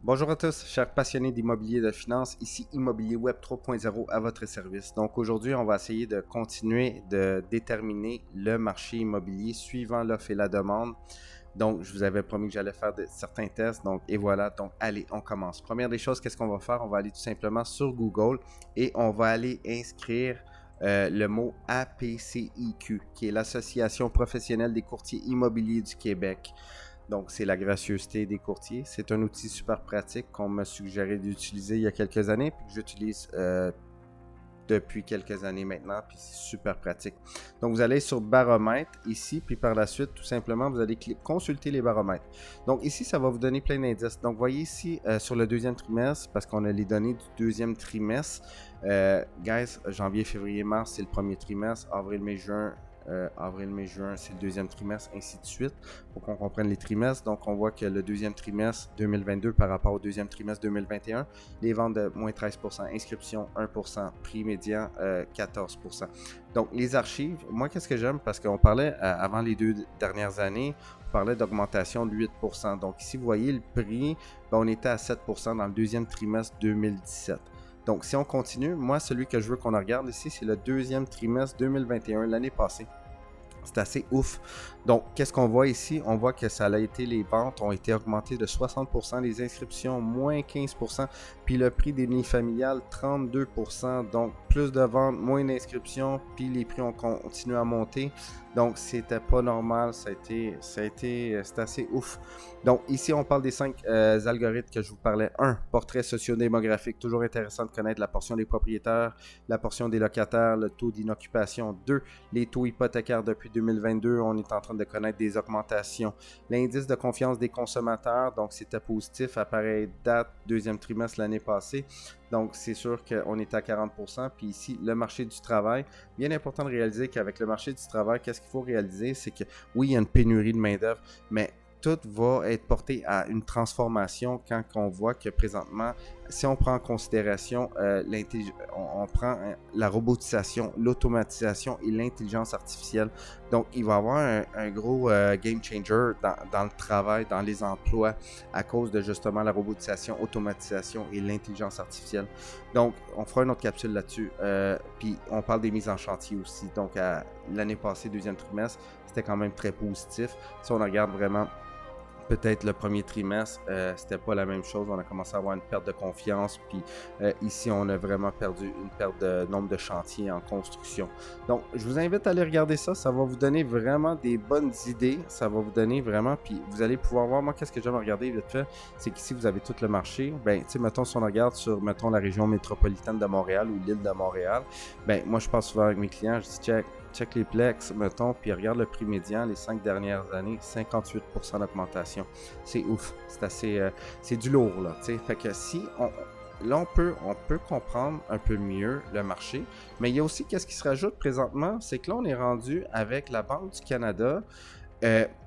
Bonjour à tous, chers passionnés d'immobilier et de finance, ici Immobilier Web 3.0 à votre service. Donc aujourd'hui, on va essayer de continuer de déterminer le marché immobilier suivant l'offre et la demande. Donc, je vous avais promis que j'allais faire certains tests, donc et voilà. Donc, allez, on commence. Première des choses, qu'est-ce qu'on va faire? On va aller tout simplement sur Google et on va aller inscrire le mot APCIQ, qui est l'Association professionnelle des courtiers immobiliers du Québec. Donc, c'est la gracieuseté des courtiers. C'est un outil super pratique qu'on m'a suggéré d'utiliser il y a quelques années, puis que j'utilise depuis quelques années maintenant, puis c'est super pratique. Donc, vous allez sur baromètre ici, puis par la suite, tout simplement, vous allez consulter les baromètres. Donc, ici, ça va vous donner plein d'indices. Donc, voyez ici, sur le deuxième trimestre, parce qu'on a les données du deuxième trimestre. Guys, janvier, février, mars, c'est le premier trimestre. Avril, mai, juin, c'est le deuxième trimestre, ainsi de suite, pour qu'on comprenne les trimestres. Donc, on voit que le deuxième trimestre 2022 par rapport au deuxième trimestre 2021, les ventes de moins 13%, inscription 1%, prix médian 14%. Donc, les archives, moi, qu'est-ce que j'aime? Parce qu'on parlait, avant les 2 dernières années, on parlait d'augmentation de 8%. Donc, ici, vous voyez le prix, on était à 7% dans le deuxième trimestre 2017. Donc, si on continue, moi, celui que je veux qu'on regarde ici, c'est le deuxième trimestre 2021, l'année passée. C'est assez ouf. Donc, qu'est-ce qu'on voit ici? On voit que ça a été, les ventes ont été augmentées de 60%, les inscriptions moins 15%, puis le prix des unifamiliales 32%. Donc, plus de ventes, moins d'inscriptions, puis les prix ont continué à monter. Donc, c'était pas normal. C'était assez ouf. Donc, ici, on parle des 5 algorithmes que je vous parlais. 1. Portrait sociodémographique. Toujours intéressant de connaître la portion des propriétaires, la portion des locataires, le taux d'inoccupation. 2. Les taux hypothécaires depuis 2022. On est en train de connaître des augmentations. L'indice de confiance des consommateurs. Donc, c'était positif à pareille date, deuxième trimestre l'année passée. Donc, c'est sûr qu'on est à 40%. Puis ici, le marché du travail. Bien important de réaliser qu'avec le marché du travail, qu'est-ce qu'il faut réaliser? C'est que oui, il y a une pénurie de main-d'œuvre, mais tout va être porté à une transformation quand on voit que présentement, si on prend en considération on prend la robotisation, l'automatisation et l'intelligence artificielle. Donc, il va y avoir un gros game changer dans le travail, dans les emplois, à cause de justement la robotisation, automatisation et l'intelligence artificielle. Donc, on fera une autre capsule là-dessus. Puis, on parle des mises en chantier aussi. Donc, l'année passée, deuxième trimestre, c'était quand même très positif. Si on regarde vraiment peut-être le premier trimestre, c'était pas la même chose. On a commencé à avoir une perte de confiance. Puis ici, on a vraiment perdu une perte de nombre de chantiers en construction. Donc, je vous invite à aller regarder ça. Ça va vous donner vraiment des bonnes idées. Ça va vous donner vraiment. Puis vous allez pouvoir voir, moi, qu'est-ce que j'aime regarder vite fait, c'est qu'ici, vous avez tout le marché. Ben, tu sais, mettons, si on regarde sur, mettons, la région métropolitaine de Montréal ou l'île de Montréal, ben, moi, je passe souvent avec mes clients, je dis, check les plex, mettons, puis regarde le prix médian, les 5 dernières années, 58% d'augmentation. C'est ouf. C'est assez... c'est du lourd, là, tu sais. Fait que si là, on peut comprendre un peu mieux le marché, mais il y a aussi qu'est-ce qui se rajoute présentement, c'est que là, on est rendu avec la Banque du Canada,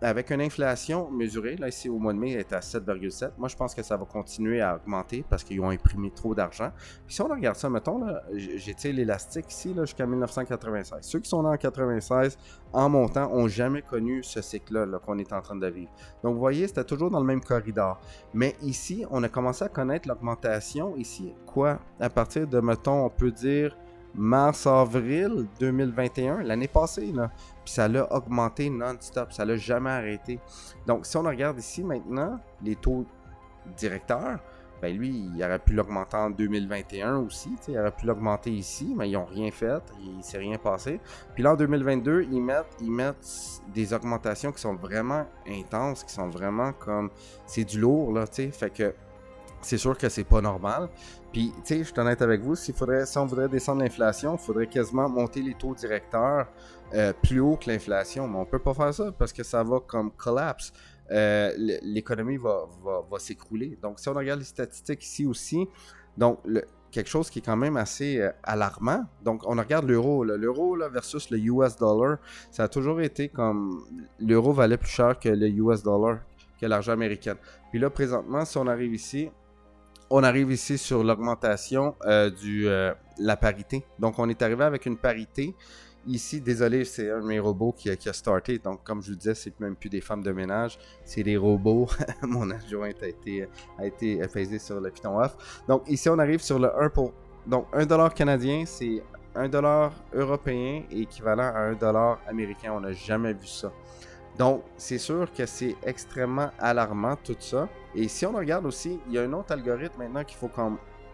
avec une inflation mesurée, là ici au mois de mai, elle est à 7,7. Moi, je pense que ça va continuer à augmenter parce qu'ils ont imprimé trop d'argent. Puis si on regarde ça, mettons, là, j'ai tiré l'élastique ici là, jusqu'à 1996. Ceux qui sont là en 96, en montant, n'ont jamais connu ce cycle-là là, qu'on est en train de vivre. Donc, vous voyez, c'était toujours dans le même corridor. Mais ici, on a commencé à connaître l'augmentation. Ici, quoi? À partir de, mettons, on peut dire mars-avril 2021, l'année passée, là. Puis ça l'a augmenté non-stop, ça l'a jamais arrêté. Donc, si on regarde ici maintenant, les taux directeurs, ben lui, il aurait pu l'augmenter en 2021 aussi, il aurait pu l'augmenter ici, mais ils n'ont rien fait, il ne s'est rien passé. Puis là, en 2022, ils mettent des augmentations qui sont vraiment intenses, qui sont vraiment comme, c'est du lourd, là, tu sais, fait que c'est sûr que c'est pas normal. Puis, tu sais, je suis honnête avec vous, si on voudrait descendre l'inflation, il faudrait quasiment monter les taux directeurs plus haut que l'inflation. Mais on peut pas faire ça parce que ça va comme collapse. L'économie va s'écrouler. Donc, si on regarde les statistiques ici aussi, donc quelque chose qui est quand même assez alarmant. Donc, on regarde l'euro. L'euro versus le US dollar, ça a toujours été comme... L'euro valait plus cher que le US dollar, que l'argent américain. Puis là, présentement, si on arrive ici sur l'augmentation la parité. Donc, on est arrivé avec une parité Ici, désolé, c'est un de mes robots qui a starté. Donc, comme je vous disais, c'est même plus des femmes de ménage, c'est des robots. Mon adjointe a été pesée sur le piton off. Donc, ici, on arrive sur le 1 pour... Donc, 1$ canadien, c'est 1$ européen équivalent à 1$ américain. On n'a jamais vu ça. Donc, c'est sûr que c'est extrêmement alarmant tout ça. Et si on regarde aussi, il y a un autre algorithme maintenant qu'il faut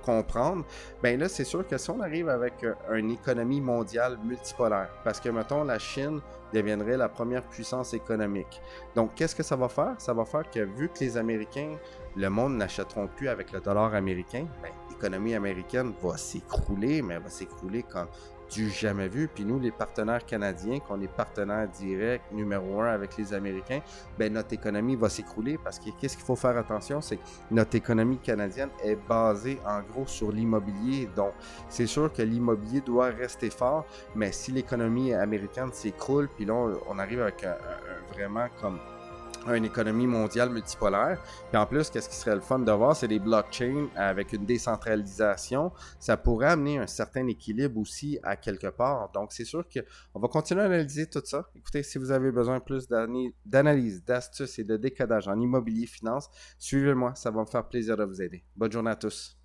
comprendre. Ben là, c'est sûr que si on arrive avec une économie mondiale multipolaire, parce que, mettons, la Chine deviendrait la première puissance économique. Donc, qu'est-ce que ça va faire? Ça va faire que, vu que les Américains, le monde n'achèteront plus avec le dollar américain, ben, l'économie américaine va s'écrouler, mais elle va s'écrouler comme du jamais vu. Puis nous, les partenaires canadiens, qu'on est partenaires directs numéro 1 avec les Américains, ben notre économie va s'écrouler parce que qu'est-ce qu'il faut faire attention, c'est que notre économie canadienne est basée en gros sur l'immobilier. Donc, c'est sûr que l'immobilier doit rester fort, mais si l'économie américaine s'écroule, puis là, on arrive avec vraiment comme une économie mondiale multipolaire. Puis en plus, qu'est-ce qui serait le fun de voir, c'est des blockchains avec une décentralisation. Ça pourrait amener un certain équilibre aussi à quelque part. Donc, c'est sûr qu'on va continuer à analyser tout ça. Écoutez, si vous avez besoin plus d'analyse, d'astuces et de décodage en immobilier finance, suivez-moi. Ça va me faire plaisir de vous aider. Bonne journée à tous.